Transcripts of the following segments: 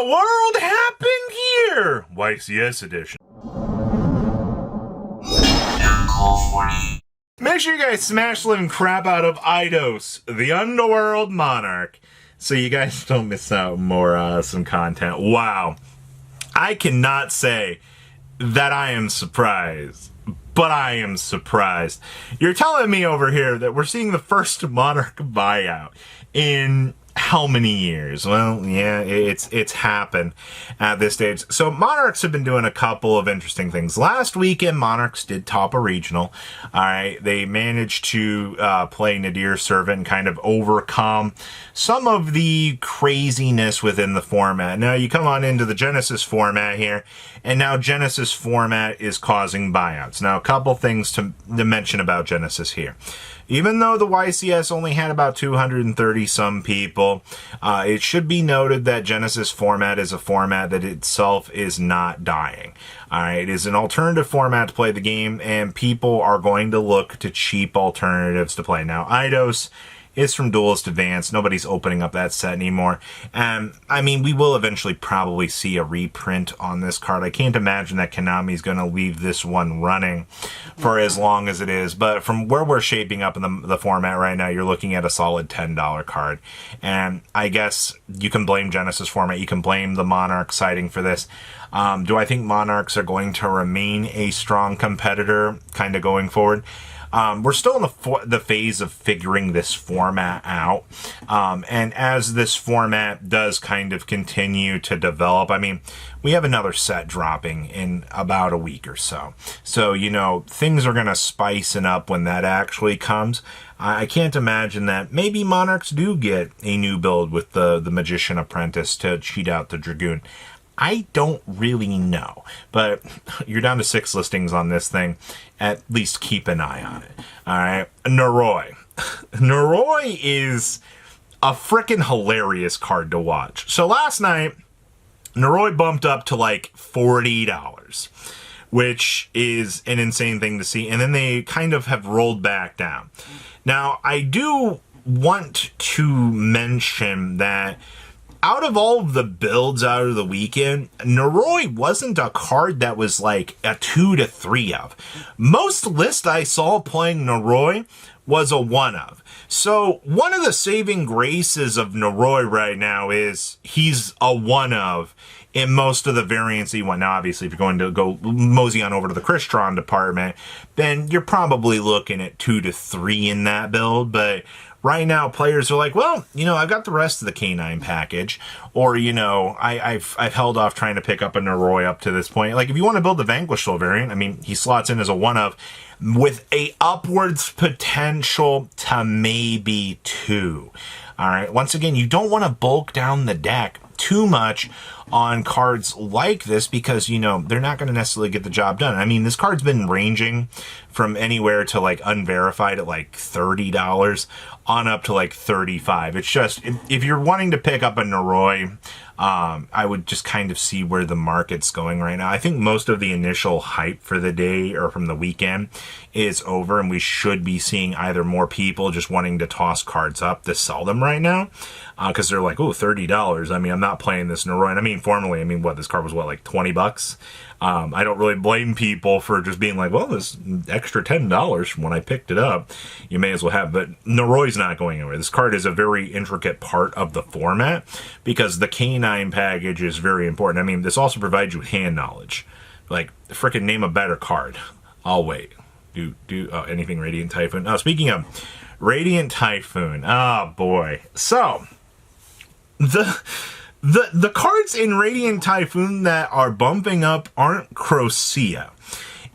world happened here? YCS edition. Make sure you guys smash the living crap out of Eidos, the Underworld Monarch, so you guys don't miss out on more awesome content. Wow. I cannot say that I am surprised, but I am surprised. You're telling me over here that we're seeing the first Monarch buyout in how many years? Well, yeah, it's happened at this stage. So Monarchs have been doing a couple of interesting things. Last weekend, Monarchs did top a regional. All right, they managed to play Nadir Servant and kind of overcome some of the craziness within the format. Now you come on into the Genesis format here, and now Genesis format is causing buyouts. Now a couple things to mention about Genesis here. Even though the YCS only had about 230 some people, it should be noted that Genesis format is a format that itself is not dying. Alright, it is an alternative format to play the game, and people are going to look to cheap alternatives to play. Now, Eidos is from Duelist Advanced. Nobody's opening up that set anymore. I mean, we will eventually probably see a reprint on this card. I can't imagine that Konami's going to leave this one running for as long as it is. But from where we're shaping up in the format right now, you're looking at a solid $10 card. And I guess you can blame Genesis format. You can blame the Monarch sighting for this. Do I think Monarchs are going to remain a strong competitor kind of going forward? We're still in the phase of figuring this format out. And as this format does kind of continue to develop, I mean, we have another set dropping in about a week or so. So, you know, things are going to spicing up when that actually comes. I can't imagine that maybe Monarchs do get a new build with the Magician Apprentice to cheat out the Dragoon. I don't really know, but you're down to 6 listings on this thing. At least keep an eye on it. All right, Naroy. Naroy is a freaking hilarious card to watch. So last night, Naroy bumped up to like $40, which is an insane thing to see. And then they kind of have rolled back down. Now, I do want to mention that out of all of the builds out of the weekend, Naroy wasn't a card that was like a 2 to 3 of. Most list I saw playing Naroy was a 1 of. So one of the saving graces of Naroy right now is he's a 1 of in most of the variants he won. Now, obviously, if you're going to go mosey on over to the Crystron department, then you're probably looking at 2 to 3 in that build, but right now, players are like, well, you know, I've got the rest of the K9 package, or, you know, I've held off trying to pick up a Naroy up to this point. Like, if you want to build the Vanquish Soul variant, I mean, he slots in as a 1 of, with a upwards potential to maybe 2. All right, once again, you don't want to bulk down the deck too much on cards like this because, you know, they're not going to necessarily get the job done. I mean, this card's been ranging from anywhere to like unverified at like $30 on up to like $35. It's just, if you're wanting to pick up a Naroy, I would just kind of see where the market's going right now. I think most of the initial hype for the day or from the weekend is over, and we should be seeing either more people just wanting to toss cards up to sell them right now because they're like, oh, $30. I mean, I'm not playing this Naroy. And I mean, formally, I mean, what, this card was what, like $20? I don't really blame people for just being like, well, this extra $10 from when I picked it up, you may as well have. But Naroy's not going anywhere. This card is a very intricate part of the format because the K9 package is very important. I mean, this also provides you hand knowledge. Like, frickin' name a better card. I'll wait. Anything Radiant Typhoon. Oh, speaking of Radiant Typhoon. Oh, boy. So, The cards in Radiant Typhoon that are bumping up aren't Crocea.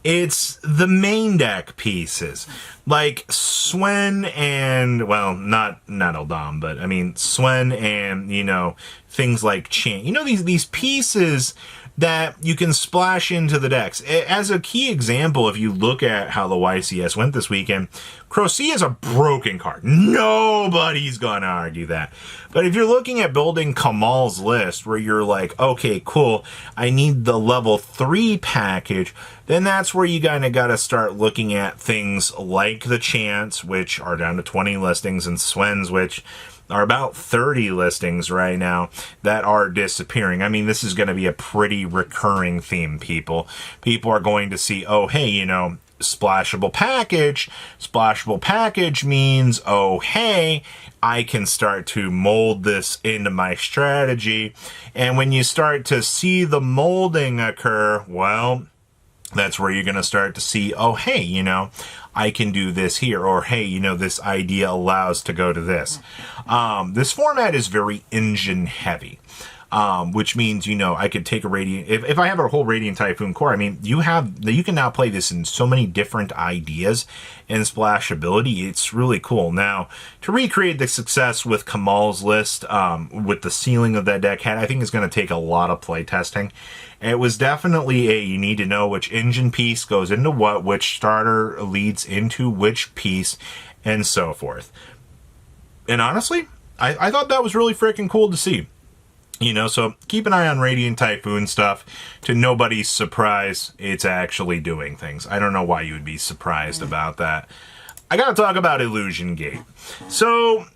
It's the main deck pieces. Like Swen and, well, not Eldam, but I mean Swen and, you know, things like Chant. You know, these pieces that you can splash into the decks. As a key example, if you look at how the YCS went this weekend, Crocea is a broken card. Nobody's gonna argue that. But if you're looking at building Kamal's list, where you're like, okay, cool, I need the level 3 package, then that's where you kind of got to start looking at things like the Chants, which are down to 20 listings, and Swen's, which are about 30 listings right now that are disappearing. I mean, this is going to be a pretty recurring theme, people. People are going to see, oh, hey, you know, splashable package. Splashable package means, oh, hey, I can start to mold this into my strategy. And when you start to see the molding occur, well, that's where you're going to start to see, oh, hey, you know, I can do this here, or hey, you know, this idea allows to go to this. This format is very engine heavy. Which means, you know, I could take a Radiant, if I have a whole Radiant Typhoon core, I mean, you can now play this in so many different ideas and splashability. It's really cool. Now, to recreate the success with Kamal's list, with the ceiling of that deck had, I think is going to take a lot of play testing. It was definitely you need to know which engine piece goes into what, which starter leads into which piece, and so forth. And honestly, I thought that was really freaking cool to see. You know, so keep an eye on Radiant Typhoon stuff. To nobody's surprise, it's actually doing things. I don't know why you would be surprised about that. I gotta talk about Illusion Gate. So,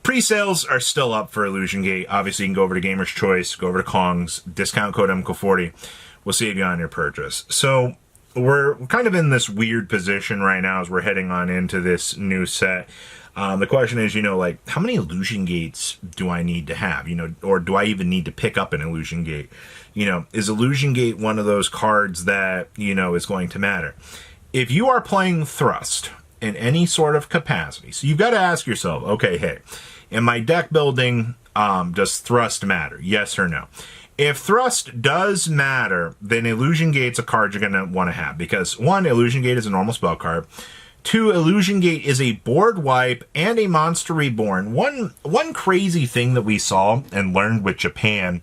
pre-sales are still up for Illusion Gate. Obviously, you can go over to Gamer's Choice, go over to Kong's, discount code MCO40 will save you on your purchase. So, we're kind of in this weird position right now as we're heading on into this new set. The question is, you know, like, how many Illusion Gates do I need to have? You know, or do I even need to pick up an Illusion Gate? You know, is Illusion Gate one of those cards that, you know, is going to matter? If you are playing Thrust in any sort of capacity, so you've got to ask yourself, okay, hey, in my deck building, does Thrust matter? Yes or no? If Thrust does matter, then Illusion Gate's a card you're going to want to have. Because, one, Illusion Gate is a normal spell card. 2, Illusion Gate is a board wipe and a monster reborn. One crazy thing that we saw and learned with Japan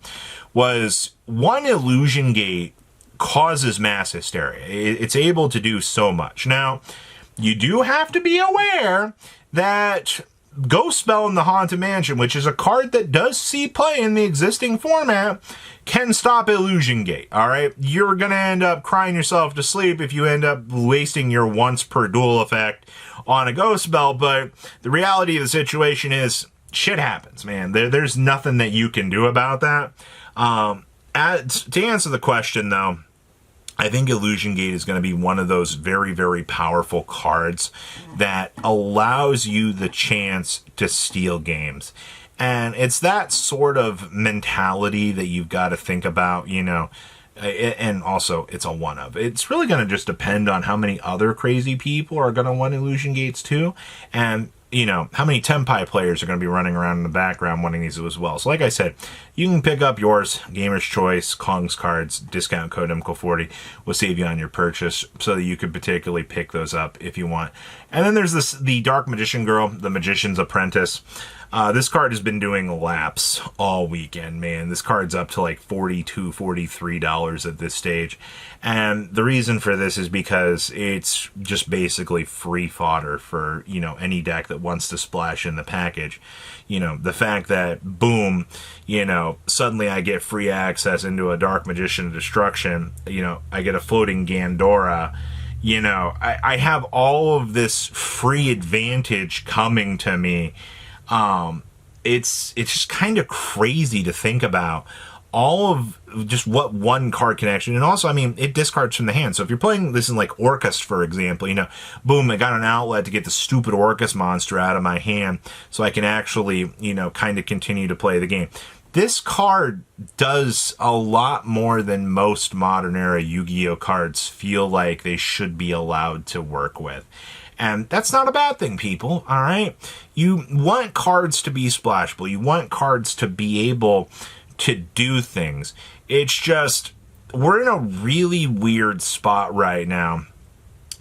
was one Illusion Gate causes mass hysteria. It's able to do so much. Now, you do have to be aware that Ghost Spell in the Haunted Mansion, which is a card that does see play in the existing format, can stop Illusion Gate, alright? You're going to end up crying yourself to sleep if you end up wasting your once per duel effect on a Ghost Spell, but the reality of the situation is, shit happens, man. There's nothing that you can do about that. To answer the question, though, I think Illusion Gate is going to be one of those very, very powerful cards that allows you the chance to steal games. And it's that sort of mentality that you've got to think about, you know, and also it's a one-of. It's really going to just depend on how many other crazy people are going to want Illusion Gates too. And, you know, how many Tenpai players are going to be running around in the background wanting these as well. So like I said, you can pick up yours, Gamer's Choice, Kong's cards, discount code MCO40 will save you on your purchase so that you could particularly pick those up if you want. And then there's the Dark Magician Girl, the Magician's Apprentice. This card has been doing laps all weekend, man. This card's up to like $42, $43 at this stage. And the reason for this is because it's just basically free fodder for, you know, any deck that wants to splash in the package. You know, the fact that, boom, you know, suddenly I get free access into a Dark Magician Destruction. You know, I get a floating Gandora. You know, I have all of this free advantage coming to me. It's just kind of crazy to think about all of just what one card can actually, and also, I mean, it discards from the hand. So if you're playing this in like Orcus, for example, you know, boom, I got an outlet to get the stupid Orcus monster out of my hand so I can actually, you know, kind of continue to play the game. This card does a lot more than most modern era Yu-Gi-Oh cards feel like they should be allowed to work with. And that's not a bad thing, people, all right? You want cards to be splashable. You want cards to be able to do things. It's just, we're in a really weird spot right now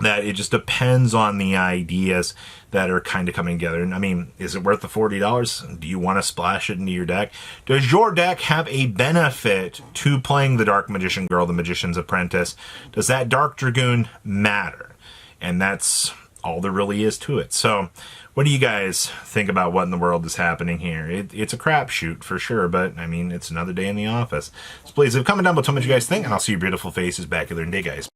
that it just depends on the ideas that are kind of coming together. And I mean, is it worth the $40? Do you want to splash it into your deck? Does your deck have a benefit to playing the Dark Magician Girl, the Magician's Apprentice? Does that Dark Dragoon matter? And that's all there really is to it. So what do you guys think about what in the world is happening here? It's a crapshoot for sure, but I mean, it's another day in the office. So please leave a comment down below, tell me what you guys think, and I'll see your beautiful faces back here in a day, guys.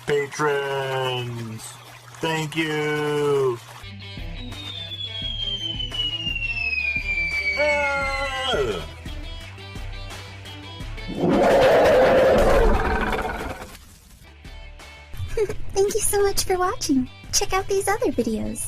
Patrons, thank you. Thank you so much for watching. Check out these other videos.